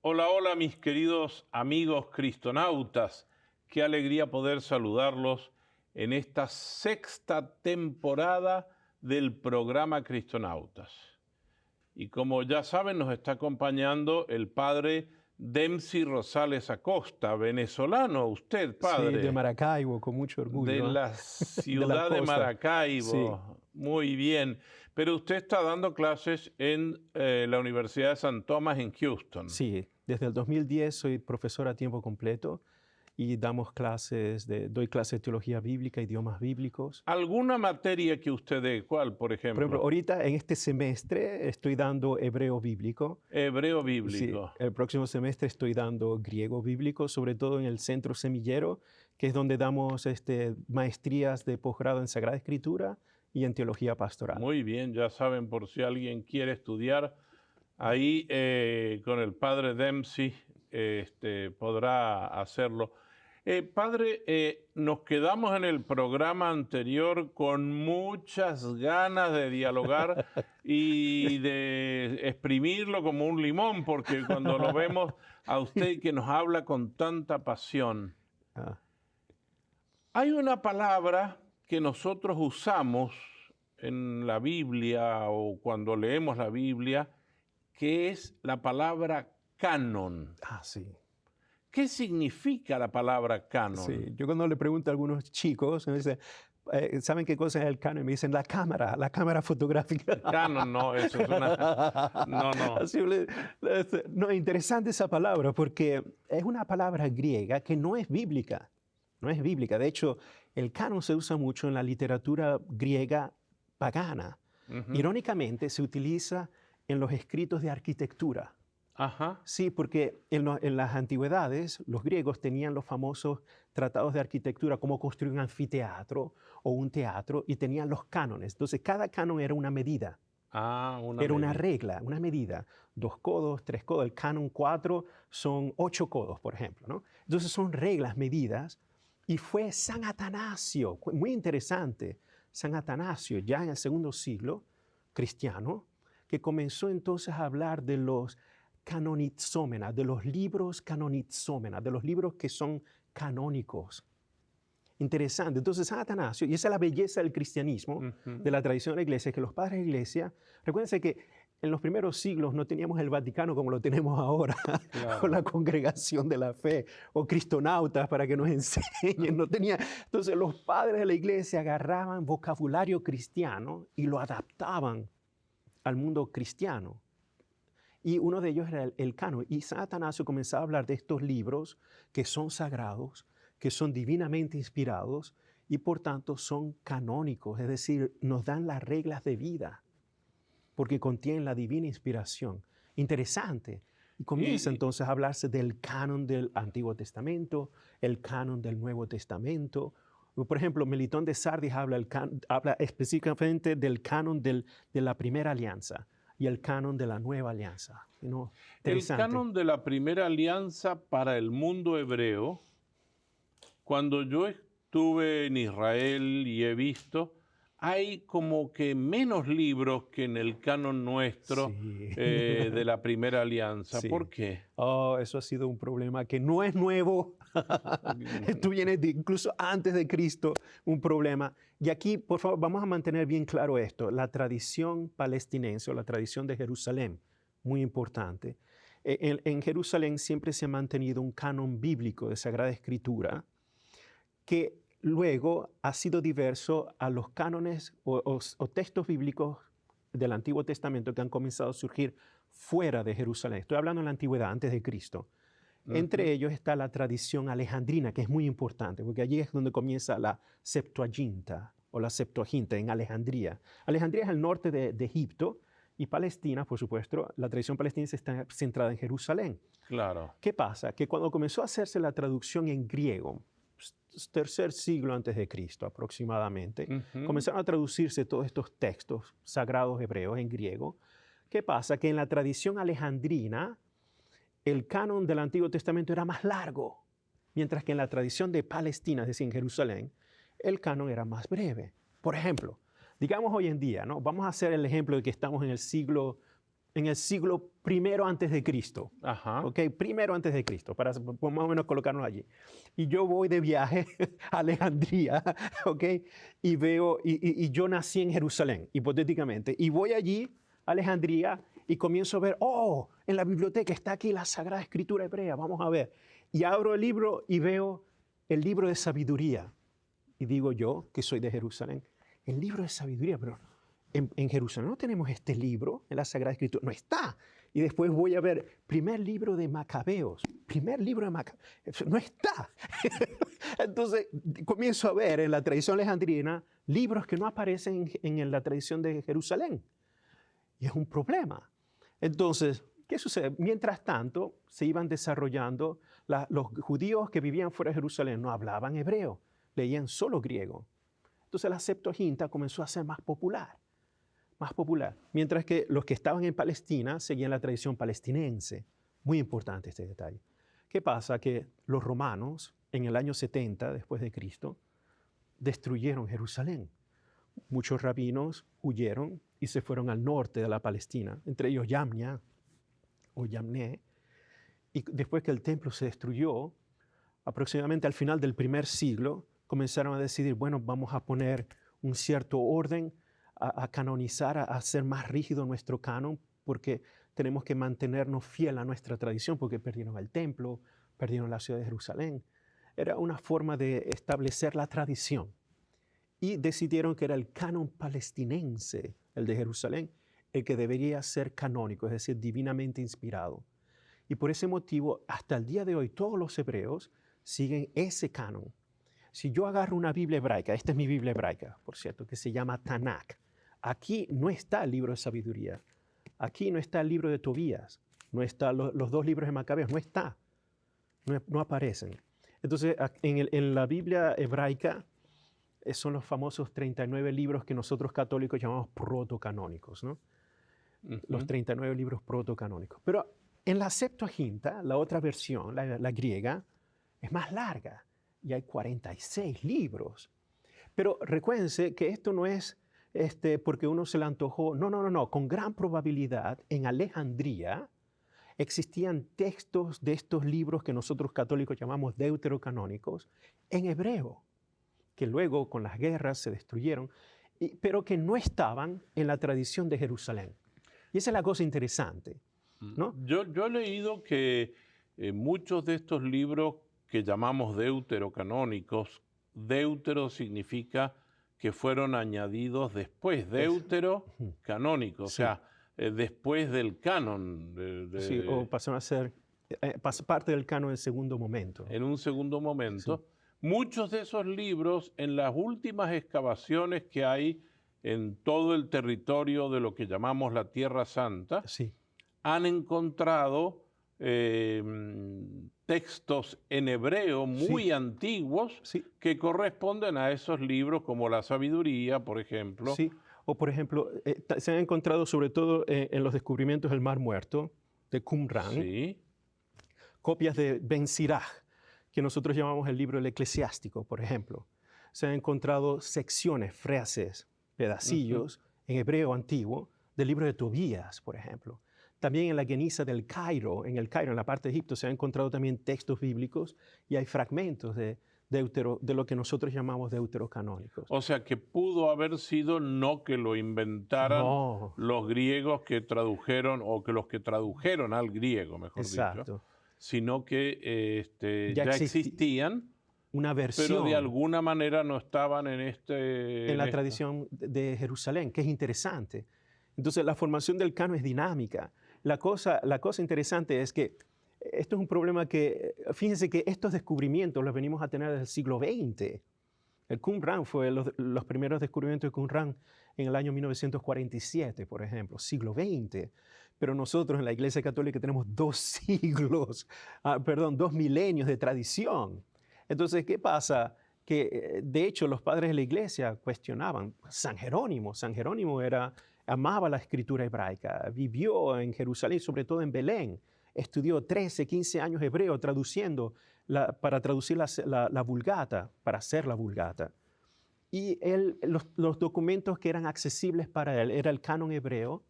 Hola, hola mis queridos amigos cristonautas. Qué alegría poder saludarlos en esta sexta temporada del programa Cristonautas. Y como ya saben, nos está acompañando el padre Dempsey Rosales Acosta, venezolano, usted, Sí, de padre, Maracaibo, con mucho de orgullo, ¿ah? la De la ciudad de costa. Sí, Maracaibo. Muy bien. Pero usted está dando clases en la Universidad de San Tomás en Houston. sí. Desde el 2010 soy profesor a tiempo completo y doy clases de teología bíblica, idiomas bíblicos. ¿Alguna materia que usted dé? ¿Cuál, por Por ejemplo, ejemplo? ahorita en este semestre estoy dando hebreo bíblico. Hebreo Sí, bíblico. el próximo semestre estoy dando griego bíblico, sobre todo en el Centro Semillero, que es donde damos maestrías de posgrado en Sagrada Escritura y en teología pastoral. Muy bien, ya saben, por si alguien quiere estudiar, ahí con el padre Dempsey podrá hacerlo. Padre, nos quedamos en el programa anterior con muchas ganas de dialogar y de exprimirlo como un limón, porque cuando lo vemos a usted que nos habla con tanta pasión, Ah, hay una palabra que nosotros usamos en la Biblia o cuando leemos la Biblia, que es la palabra canon. sí. ¿Qué significa la palabra canon? Sí, yo cuando le pregunto a algunos chicos, me dicen, ¿saben qué cosa es el canon? Me dicen la cámara fotográfica. Canon, no, eso es una... No, no. No, interesante esa palabra porque es una palabra griega que no es bíblica. No es bíblica. De hecho, el canon se usa mucho en la literatura griega pagana. Irónicamente, se utiliza en los escritos de arquitectura. Ajá. Sí, porque en las antigüedades los griegos tenían los famosos tratados de arquitectura, cómo construir un anfiteatro o un teatro, y tenían los cánones. Entonces, cada canon era una medida, Una era una medida. regla, una medida. 2 codos, 3 codos. El canon 4 son 8 codos, por ejemplo, ¿no? Entonces, son reglas, medidas. Y fue San Atanasio, muy interesante, San Atanasio, ya en el segundo siglo cristiano, que comenzó entonces a hablar de los canonizómenas, de los libros canonizómenas, de los libros que son canónicos. Interesante. Entonces, San Atanasio, y esa es la belleza del cristianismo, de la tradición de la iglesia, que los padres de la iglesia, recuérdense que en los primeros siglos no teníamos el Vaticano como lo tenemos ahora, Claro. con la congregación de la fe, o cristonautas para que nos enseñen. No tenía. Entonces, los padres de la iglesia agarraban vocabulario cristiano y lo adaptaban al mundo cristiano. Y uno de ellos era el canon. Y San Atanasio comenzaba a hablar de estos libros que son sagrados, que son divinamente inspirados y por tanto son canónicos, es decir, nos dan las reglas de vida porque contienen la divina inspiración. Interesante. Y comienza entonces a hablarse del canon del Antiguo Testamento, el canon del Nuevo Testamento. Por ejemplo, Melitón de Sardis habla específicamente del canon de la primera alianza y el canon de la nueva alianza. El Interesante. canon de la primera alianza para el mundo hebreo, cuando yo estuve en Israel y he visto, hay como que menos libros que en el canon nuestro Sí. de la primera alianza. Sí. ¿Por qué? Oh, eso ha sido un problema que no es nuevo. Esto viene incluso antes de Cristo, un problema. Y aquí, por favor, vamos a mantener bien claro esto. La tradición palestinense o la tradición de Jerusalén, muy importante. En Jerusalén siempre se ha mantenido un canon bíblico de Sagrada Escritura que luego ha sido diverso a los cánones o textos bíblicos del Antiguo Testamento que han comenzado a surgir fuera de Jerusalén. Estoy hablando en la antigüedad, antes de Cristo. Entre ellos está la tradición alejandrina, que es muy importante, porque allí es donde comienza la Septuaginta o la Septuaginta en Alejandría. Alejandría es el norte de Egipto y Palestina, por supuesto, la tradición palestina está centrada en Jerusalén. Claro. ¿Qué pasa? Que cuando comenzó a hacerse la traducción en griego, tercer siglo antes de Cristo aproximadamente, comenzaron a traducirse todos estos textos sagrados hebreos en griego. ¿Qué pasa? Que en la tradición alejandrina, el canon del Antiguo Testamento era más largo, mientras que en la tradición de Palestina, es decir, en Jerusalén, el canon era más breve. Por ejemplo, digamos hoy en día, ¿no? Vamos a hacer el ejemplo de que estamos en el siglo en el siglo primero antes de Cristo. Ajá. ¿Ok? Primero antes de Cristo, para más o menos colocarnos allí. Y yo voy de viaje a Alejandría, ¿ok? Y veo, y yo nací en Jerusalén, hipotéticamente, y voy allí a Alejandría y comienzo a ver, oh, en la biblioteca está aquí la Sagrada Escritura hebrea, vamos a ver. Y abro el libro y veo el libro de sabiduría. Y digo yo, que soy de Jerusalén, el libro de sabiduría, pero en Jerusalén no tenemos este libro en la Sagrada Escritura, no está. Y después voy a ver, primer libro de Macabeos, no está. Entonces comienzo a ver en la tradición alejandrina libros que no aparecen en la tradición de Jerusalén. Y es un problema. Entonces, ¿qué sucede? Mientras tanto, se iban desarrollando, los judíos que vivían fuera de Jerusalén no hablaban hebreo, leían solo griego. Entonces la Septuaginta comenzó a ser más popular, mientras que los que estaban en Palestina seguían la tradición palestinense. Muy importante este detalle. ¿Qué pasa? Que los romanos, en el año 70 después de Cristo, destruyeron Jerusalén. Muchos rabinos huyeron y se fueron al norte de la Palestina, entre ellos Yamnia o Yamné. Y después que el templo se destruyó, aproximadamente al final del primer siglo, comenzaron a decidir, bueno, vamos a poner un cierto orden, a canonizar, a hacer más rígido nuestro canon, porque tenemos que mantenernos fiel a nuestra tradición, porque perdieron el templo, perdieron la ciudad de Jerusalén. Era una forma de establecer la tradición. Y decidieron que era el canon palestinense, el de Jerusalén, el que debería ser canónico, es decir, divinamente inspirado. Y por ese motivo, hasta el día de hoy, todos los hebreos siguen ese canon. Si yo agarro una Biblia hebraica, esta es mi Biblia hebraica, por cierto, que se llama Tanakh, aquí no está el libro de sabiduría, aquí no está el libro de Tobías, no están los dos libros de Macabeos, no está, no aparecen. Entonces, en la Biblia hebraica son los famosos 39 libros que nosotros católicos llamamos protocanónicos, ¿no? Los 39 libros protocanónicos. Pero en la Septuaginta, la otra versión, la griega, es más larga y hay 46 libros. Pero recuérdense que esto no es porque uno se le antojó. No. Con gran probabilidad en Alejandría existían textos de estos libros que nosotros católicos llamamos deuterocanónicos en hebreo, que luego con las guerras se destruyeron, pero que no estaban en la tradición de Jerusalén. Y esa es la cosa interesante, ¿no? Yo he leído que muchos de estos libros que llamamos deuterocanónicos, deutero significa que fueron añadidos después, deuterocanónicos, o sea, después del canon. Sí, o pasaron a ser parte del canon en segundo momento. En un segundo momento. Sí. Muchos de esos libros, en las últimas excavaciones que hay en todo el territorio de lo que llamamos la Tierra Santa, sí, han encontrado textos en hebreo muy antiguos que corresponden a esos libros, como la Sabiduría, por ejemplo. Sí, o por ejemplo, se han encontrado sobre todo en los descubrimientos del Mar Muerto, de Qumran, copias de Ben Sirach, que nosotros llamamos el libro del Eclesiástico, por ejemplo. Se han encontrado secciones, frases, pedacillos en hebreo antiguo del libro de Tobías, por ejemplo. También en la Geniza del Cairo, en la parte de Egipto, se han encontrado también textos bíblicos y hay fragmentos de lo que nosotros llamamos deuterocanónicos. O sea, que pudo haber sido no que lo inventaran los griegos que tradujeron, o que los que tradujeron al griego, mejor dicho, sino que ya existían una versión, pero de alguna manera no estaban en la tradición de Jerusalén, que es interesante. Entonces, la formación del canon es dinámica. La cosa interesante es que esto es un problema que, fíjense que estos descubrimientos los venimos a tener desde el siglo XX. El Qumran fue los primeros descubrimientos de Qumran en el año 1947, por ejemplo, siglo XX. Pero nosotros en la Iglesia Católica tenemos 2 milenios de tradición. Entonces, ¿qué pasa? Que de hecho los padres de la Iglesia cuestionaban. San Jerónimo amaba la escritura hebraica, vivió en Jerusalén, sobre todo en Belén, estudió 13, 15 años hebreo para traducir la Vulgata, para hacer la Vulgata. Y los documentos que eran accesibles para él era el canon hebreo,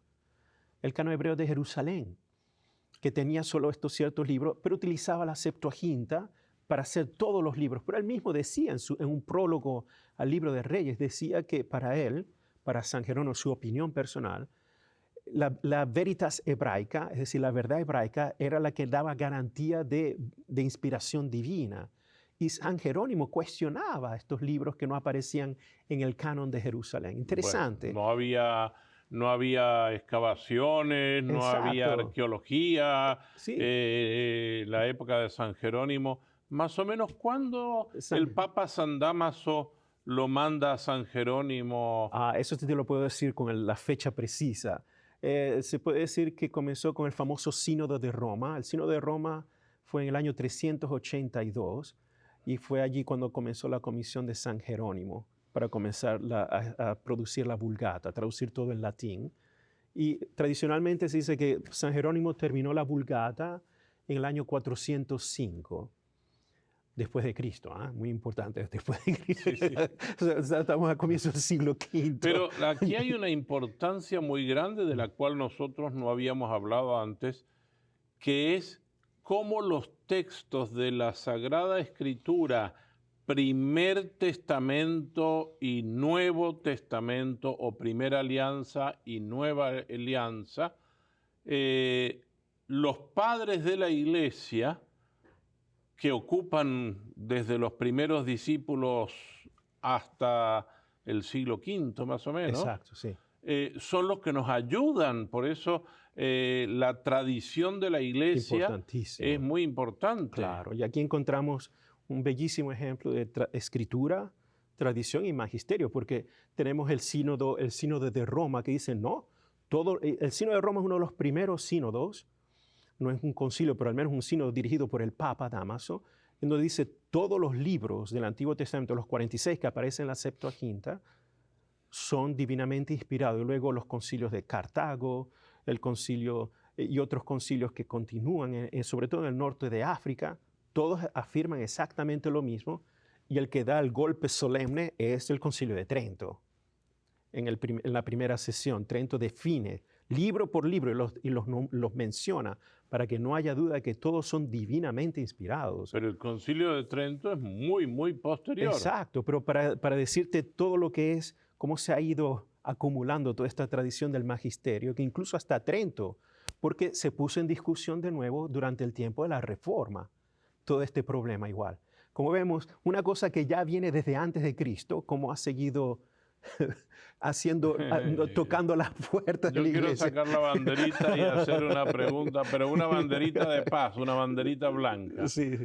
el canon hebreo de Jerusalén, que tenía solo estos ciertos libros, pero utilizaba la Septuaginta para hacer todos los libros. Pero él mismo decía en un prólogo al libro de Reyes, decía que para él, para San Jerónimo, su opinión personal, la veritas hebraica, es decir, la verdad hebraica, era la que daba garantía de inspiración divina. Y San Jerónimo cuestionaba estos libros que no aparecían en el canon de Jerusalén. Interesante. Bueno, no había excavaciones, no había Exacto. arqueología, Sí. la época de San Jerónimo. Más o menos, ¿cuándo el Papa San Dámaso lo manda a San Jerónimo? Eso te lo puedo decir con la fecha precisa. Se puede decir que comenzó con el famoso Sínodo de Roma. El Sínodo de Roma fue en el año 382 y fue allí cuando comenzó la comisión de San Jerónimo para comenzar a producir la Vulgata, a traducir todo en latín. Y tradicionalmente se dice que San Jerónimo terminó la Vulgata en el año 405. Después de Cristo, muy importante, después de Cristo. Sí, sí. Estamos a comienzos del siglo V. Pero aquí hay una importancia muy grande de la cual nosotros no habíamos hablado antes, que es cómo los textos de la Sagrada Escritura, Primer Testamento y Nuevo Testamento, o Primera Alianza y Nueva Alianza, los padres de la Iglesia, que ocupan desde los primeros discípulos hasta el siglo V, más o menos. Exacto, sí. Son los que nos ayudan. Por eso la tradición de la Iglesia es muy importante. Claro, y aquí encontramos un bellísimo ejemplo de escritura, tradición y magisterio, porque tenemos el sínodo de Roma que dice, no, el sínodo de Roma es uno de los primeros sínodos, no es un concilio, pero al menos un sínodo dirigido por el Papa Dámaso, en donde dice todos los libros del Antiguo Testamento, los 46 que aparecen en la Septuaginta, son divinamente inspirados. Y luego los concilios de Cartago, el concilio y otros concilios que continúan, sobre todo en el norte de África, todos afirman exactamente lo mismo, y el que da el golpe solemne es el Concilio de Trento. En la primera sesión, Trento define libro por libro y los menciona para que no haya duda de que todos son divinamente inspirados. Pero el Concilio de Trento es muy, muy posterior. Exacto, pero para decirte todo lo que es, cómo se ha ido acumulando toda esta tradición del magisterio, que incluso hasta Trento, porque se puso en discusión de nuevo durante el tiempo de la Reforma, todo este problema igual. Como vemos, una cosa que ya viene desde antes de Cristo, cómo ha seguido tocando las puertas de la iglesia. Yo quiero sacar la banderita y hacer una pregunta, pero una banderita de paz, una banderita blanca. Sí.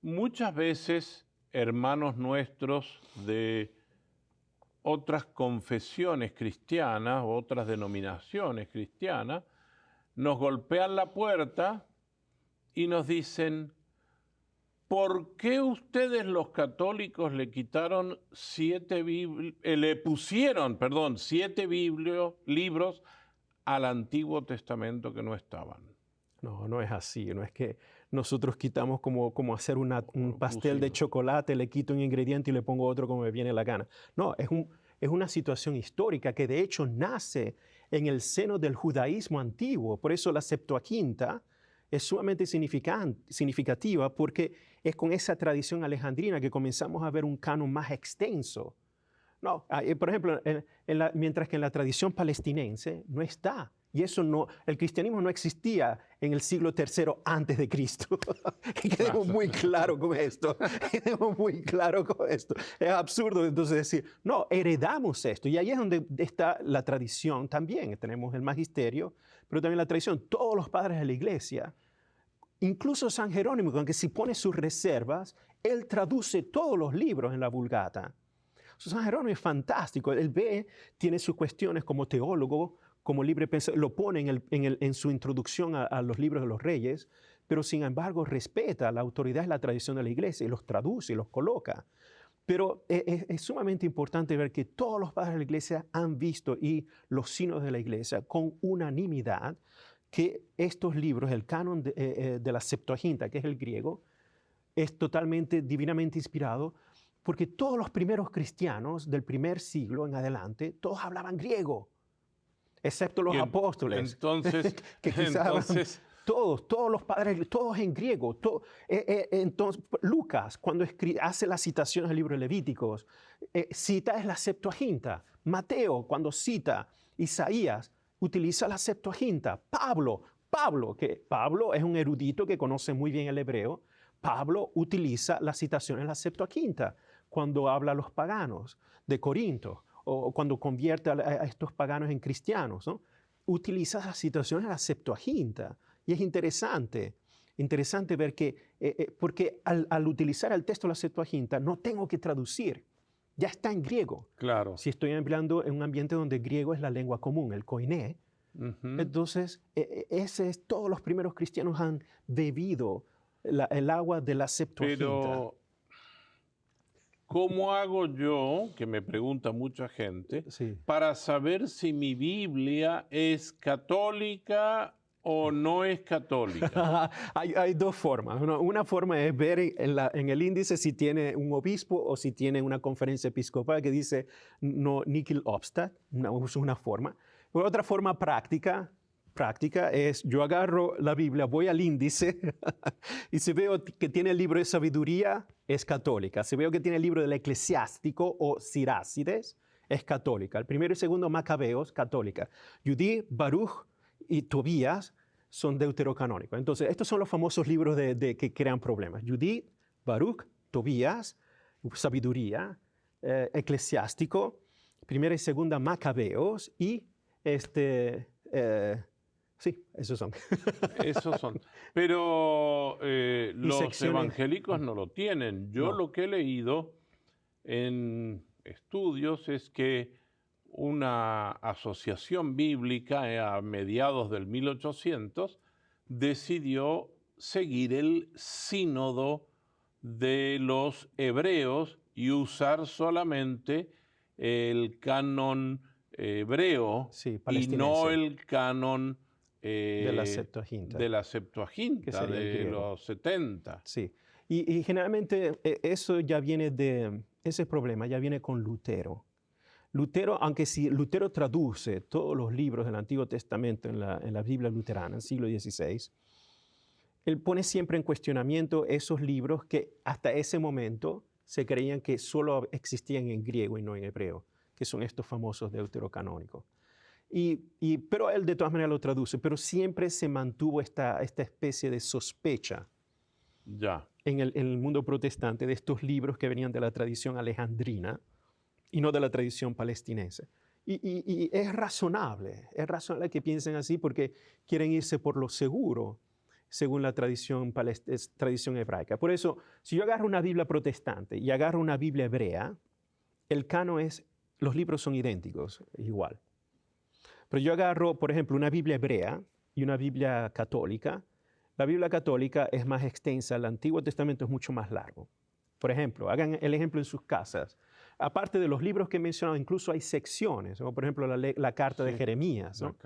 Muchas veces hermanos nuestros de otras confesiones cristianas, otras denominaciones cristianas, nos golpean la puerta y nos dicen, ¿por qué ustedes los católicos le pusieron 7 libros al Antiguo Testamento que no estaban? No, no es así. No es que nosotros quitamos como hacer un pastel de chocolate, le quito un ingrediente y le pongo otro como me viene la gana. No, es una situación histórica que de hecho nace en el seno del judaísmo antiguo. Por eso la Septuaginta es sumamente significativa, porque es con esa tradición alejandrina que comenzamos a ver un canon más extenso. No, por ejemplo, mientras que en la tradición palestinense no está. Y el cristianismo no existía en el siglo III antes de Cristo. Quedemos muy claro con esto. Quedemos muy claro con esto. Es absurdo entonces decir, no, heredamos esto. Y ahí es donde está la tradición también. Tenemos el magisterio, pero también la tradición. Todos los padres de la iglesia, incluso San Jerónimo, aunque si pone sus reservas, él traduce todos los libros en la Vulgata. San Jerónimo es fantástico. Él tiene sus cuestiones como teólogo, como libre pensador, lo pone en su introducción a los libros de los reyes, pero sin embargo respeta la autoridad y la tradición de la iglesia y los traduce y los coloca. Pero es sumamente importante ver que todos los padres de la iglesia han visto, y los sínodos de la iglesia, con unanimidad, que estos libros, el canon de la Septuaginta, que es el griego, es totalmente divinamente inspirado, porque todos los primeros cristianos del primer siglo en adelante, todos hablaban griego. excepto los apóstoles. Entonces, que quizás entonces todos los padres, todos en griego. Entonces, Lucas, cuando hace las citaciones del libro de Levíticos, cita es la Septuaginta. Mateo, cuando cita Isaías, utiliza la Septuaginta. Pablo es un erudito que conoce muy bien el hebreo. Pablo utiliza las citaciones de la Septuaginta cuando habla a los paganos de Corinto o cuando convierte a estos paganos en cristianos, ¿no? Utiliza las citaciones de la Septuaginta. Y es interesante ver que, porque al utilizar el texto de la Septuaginta no tengo que traducir, ya está en griego. claro. Si estoy hablando en un ambiente donde griego es la lengua común, el koiné, entonces todos los primeros cristianos han bebido el agua de la Septuaginta. Pero, ¿cómo hago yo, que me pregunta mucha gente, Sí. para saber si mi Biblia es católica o no es católica? Hay dos formas. Una forma es ver en el índice si tiene un obispo o si tiene una conferencia episcopal que dice no nihil obstat, es una forma. Pero otra forma práctica es yo agarro la Biblia, voy al índice y si veo que tiene el libro de sabiduría, es católica. Si veo que tiene el libro del eclesiástico o Sirácides, es católica. El primero y segundo Macabeos, católica. Judí, Baruch y Tobías son deuterocanónicos. Entonces, estos son los famosos libros que crean problemas. Judith, Baruch, Tobías, sabiduría, eclesiástico, primera y segunda Macabeos y sí, esos son. Esos son. Pero los secciones. evangélicos no lo tienen. Yo No. lo que he leído en estudios es que una asociación bíblica a mediados del 1800 decidió seguir el sínodo de los hebreos y usar solamente el canon hebreo Sí, y no palestinense. el canon De la Septuaginta. de la Septuaginta, Que sería el de griego. los 70. Sí. Y generalmente eso ya viene ese problema ya viene con Lutero. Lutero, aunque si Lutero traduce todos los libros del Antiguo Testamento en la Biblia luterana, en el siglo XVI, él pone siempre en cuestionamiento esos libros que hasta ese momento se creían que solo existían en griego y no en hebreo, que son estos famosos deuterocanónicos. Pero él de todas maneras lo traduce, pero siempre se mantuvo esta especie de sospecha Ya. en el mundo protestante de estos libros que venían de la tradición alejandrina y no de la tradición palestinense. Y es razonable que piensen así porque quieren irse por lo seguro, según la tradición hebraica. Por eso, si yo agarro una Biblia protestante y agarro una Biblia hebrea, el canon los libros son idénticos, igual. Pero yo agarro, por ejemplo, una Biblia hebrea y una Biblia católica. La Biblia católica es más extensa, el Antiguo Testamento es mucho más largo. Por ejemplo, hagan el ejemplo en sus casas. Aparte de los libros que he mencionado, incluso hay secciones, como por ejemplo la carta de Jeremías, ¿no?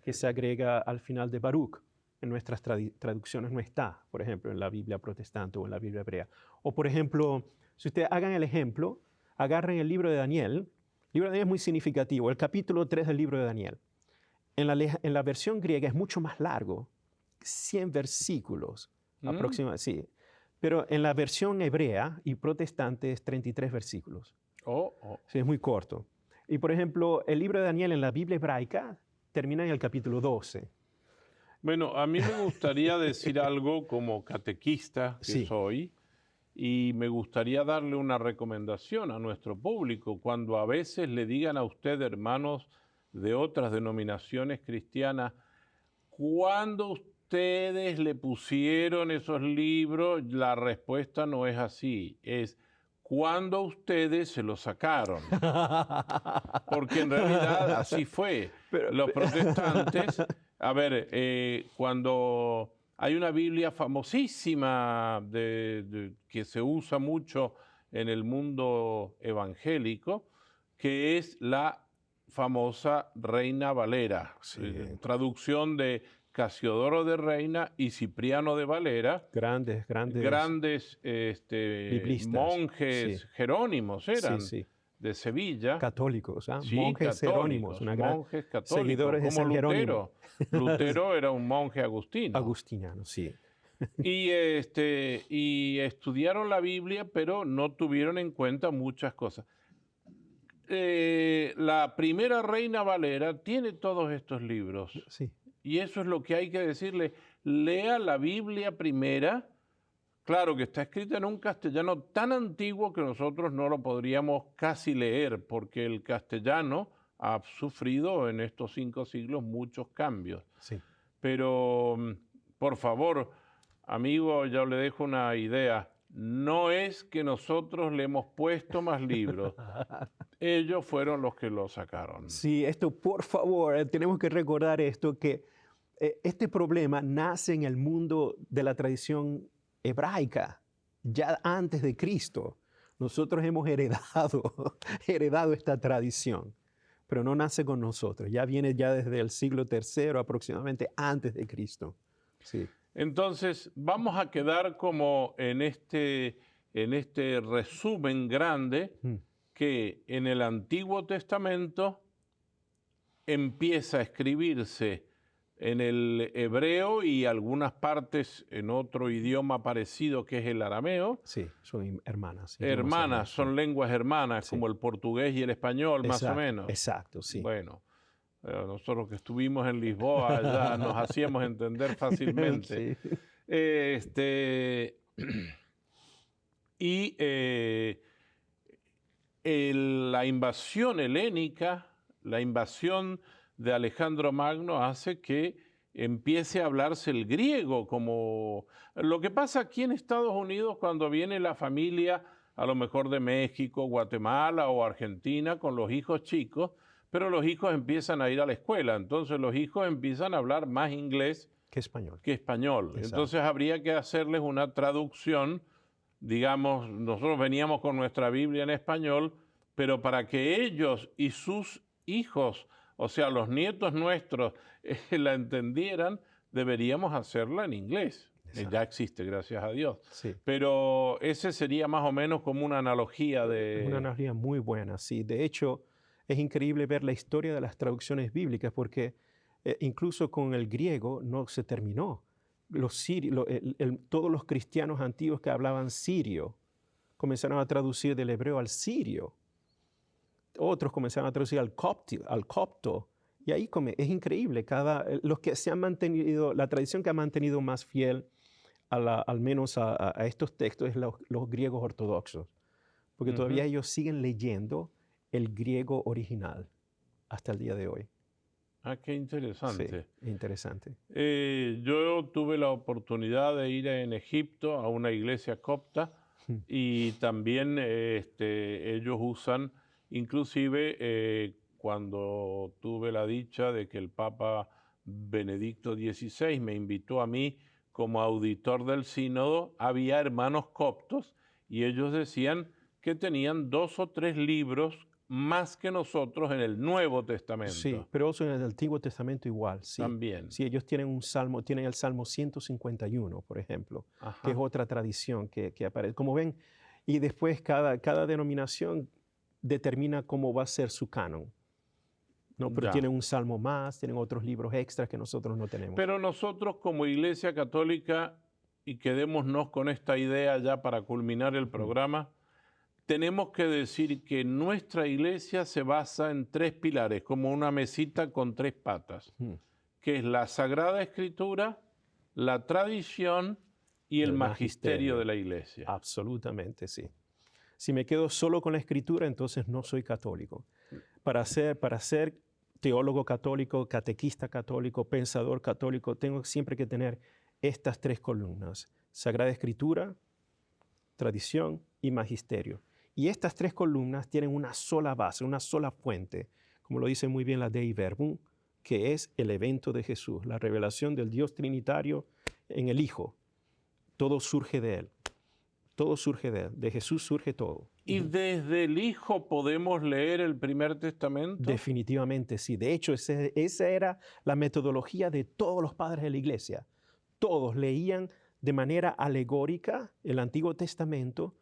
Que se agrega al final de Baruch. En nuestras traducciones no está, por ejemplo, en la Biblia protestante o en la Biblia hebrea. O por ejemplo, si ustedes hagan el ejemplo, agarren el libro de Daniel. El libro de Daniel es muy significativo, el capítulo 3 del libro de Daniel. En la versión griega es mucho más largo, 100 versículos aproximadamente, sí. Pero en la versión hebrea y protestante es 33 versículos. Sí, es muy corto. Y por ejemplo, el libro de Daniel en la Biblia hebraica termina en el capítulo 12. Bueno, a mí me gustaría decir algo como catequista que Sí. soy, y me gustaría darle una recomendación a nuestro público. Cuando a veces le digan a usted, hermanos de otras denominaciones cristianas, ¿cuándo ustedes le pusieron esos libros? La respuesta no es así, es ¿cuándo ustedes se los sacaron? Porque en realidad así fue. Los protestantes, a ver, cuando hay una Biblia famosísima que se usa mucho en el mundo evangélico, que es la famosa Reina Valera, traducción de Casiodoro de Reina y Cipriano de Valera, grandes monjes biblistas. jerónimos eran. Sí, sí. de Sevilla. Católicos, ¿ah? Sí, Monjes jerónimos, católicos, monjes católicos, seguidores de como San Jerónimo. Lutero. Lutero era un monje agustino. Agustiniano, sí. Y estudiaron la Biblia, pero no tuvieron en cuenta muchas cosas. La primera Reina Valera tiene todos estos libros. Sí. Y eso es lo que hay que decirle. Lea la Biblia primera. Claro que está escrita en un castellano tan antiguo que nosotros no lo podríamos casi leer, porque el castellano ha sufrido en estos 5 siglos muchos cambios. Sí. Pero, por favor, amigo, yo le dejo una idea. No es que nosotros le hemos puesto más libros. Ellos fueron los que lo sacaron. Sí, esto, por favor, tenemos que recordar esto, que este problema nace en el mundo de la tradición hebraica, ya antes de Cristo. Nosotros hemos heredado esta tradición, pero no nace con nosotros. Ya viene ya desde el siglo III aproximadamente antes de Cristo. Sí. Entonces, vamos a quedar como en este resumen grande que en el Antiguo Testamento empieza a escribirse en el hebreo y algunas partes en otro idioma parecido que es el arameo. Sí, son hermanas. Hermanas, son lenguas hermanas, sí, como el portugués y el español, más o menos. Exacto, sí. Bueno, nosotros que estuvimos en Lisboa ya nos hacíamos entender fácilmente. Sí. La invasión helénica, la invasión de Alejandro Magno hace que empiece a hablarse el griego como... Lo que pasa aquí en Estados Unidos cuando viene la familia, a lo mejor de México, Guatemala o Argentina, con los hijos chicos, pero los hijos empiezan a ir a la escuela, entonces los hijos empiezan a hablar más inglés que español. Exacto. Entonces habría que hacerles una traducción, digamos, nosotros veníamos con nuestra Biblia en español, pero para que ellos y sus hijos, o sea, los nietos nuestros, la entendieran, deberíamos hacerla en inglés. Ya existe, gracias a Dios. Sí. Pero ese sería más o menos como una analogía de... Es una analogía muy buena, sí. De hecho, es increíble ver la historia de las traducciones bíblicas porque incluso con el griego no se terminó. Todos los cristianos antiguos que hablaban sirio comenzaron a traducir del hebreo al sirio. Otros comenzaron a traducir al copto. Y ahí es increíble. Los que se han mantenido, la tradición que ha mantenido más fiel al menos a estos textos es los griegos ortodoxos. Porque todavía ellos siguen leyendo el griego original hasta el día de hoy. Ah, qué interesante. Sí, interesante. Yo tuve la oportunidad de ir en Egipto a una iglesia copta y también ellos usan, inclusive cuando tuve la dicha de que el Papa Benedicto XVI me invitó a mí como auditor del sínodo, había hermanos coptos y ellos decían que tenían 2 o 3 libros más que nosotros en el Nuevo Testamento. Sí, pero eso en el Antiguo Testamento igual. Sí. También. Sí, ellos tienen un salmo, tienen el Salmo 151, por ejemplo, que es otra tradición que aparece. Como ven, y después cada denominación determina cómo va a ser su canon. ¿No? Pero tienen un salmo más, tienen otros libros extras que nosotros no tenemos. Pero nosotros como Iglesia Católica, y quedémonos con esta idea ya para culminar el programa, tenemos que decir que nuestra iglesia se basa en 3 pilares, como una mesita con 3 patas, que es la Sagrada Escritura, la tradición y el magisterio de la iglesia. Absolutamente, sí. Si me quedo solo con la Escritura, entonces no soy católico. Para ser teólogo católico, catequista católico, pensador católico, tengo siempre que tener estas 3 columnas: Sagrada Escritura, tradición y magisterio. Y estas 3 columnas tienen una sola base, una sola fuente, como lo dice muy bien la Dei Verbum, que es el evento de Jesús, la revelación del Dios Trinitario en el Hijo. Todo surge de Él. Todo surge de Él. De Jesús surge todo. ¿Y desde el Hijo podemos leer el Primer Testamento? Definitivamente sí. De hecho, esa era la metodología de todos los padres de la Iglesia. Todos leían de manera alegórica el Antiguo Testamento,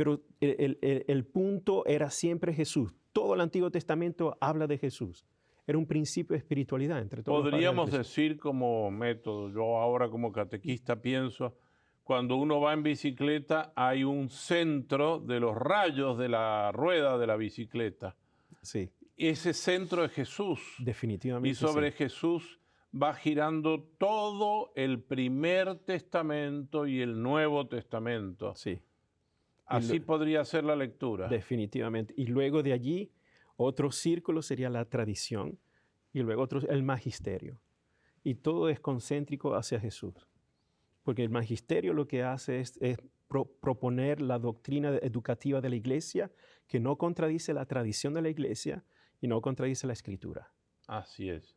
Pero el punto era siempre Jesús. Todo el Antiguo Testamento habla de Jesús. Era un principio de espiritualidad entre todos. Podríamos decir como método, yo ahora como catequista pienso, cuando uno va en bicicleta hay un centro de los rayos de la rueda de la bicicleta. Sí. Ese centro es Jesús. Definitivamente. Y sobre sí. Jesús va girando todo el Primer Testamento y el Nuevo Testamento. Sí. Así podría ser la lectura. Definitivamente. Y luego de allí, otro círculo sería la tradición y luego otro, el magisterio. Y todo es concéntrico hacia Jesús. Porque el magisterio lo que hace es proponer la doctrina educativa de la Iglesia que no contradice la tradición de la Iglesia y no contradice la Escritura. Así es.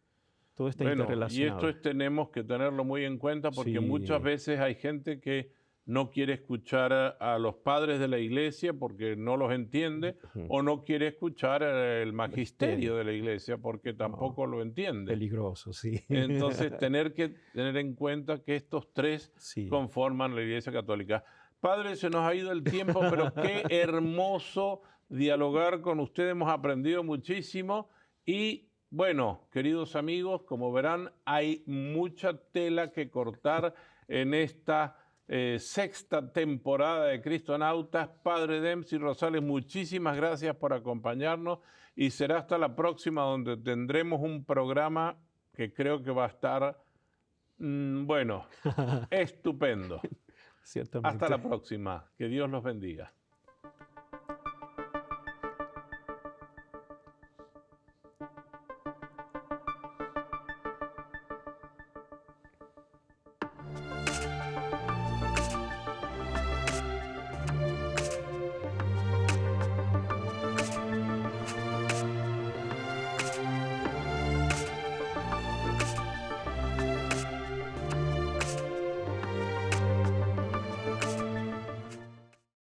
Todo está Bueno, interrelacionado. y esto tenemos que tenerlo muy en cuenta porque muchas veces hay gente que no quiere escuchar a los padres de la Iglesia porque no los entiende, o no quiere escuchar el magisterio de la Iglesia porque tampoco lo entiende. Peligroso, sí. Entonces, tener que tener en cuenta que estos tres conforman la Iglesia Católica. Padre, se nos ha ido el tiempo, pero qué hermoso dialogar con usted. Hemos aprendido muchísimo y, bueno, queridos amigos, como verán, hay mucha tela que cortar en esta sexta temporada de Cristonautas. Padre Dempsey Rosales, muchísimas gracias por acompañarnos y será hasta la próxima, donde tendremos un programa que creo que va a estar, bueno, estupendo. Ciertamente. Hasta la próxima. Que Dios los bendiga.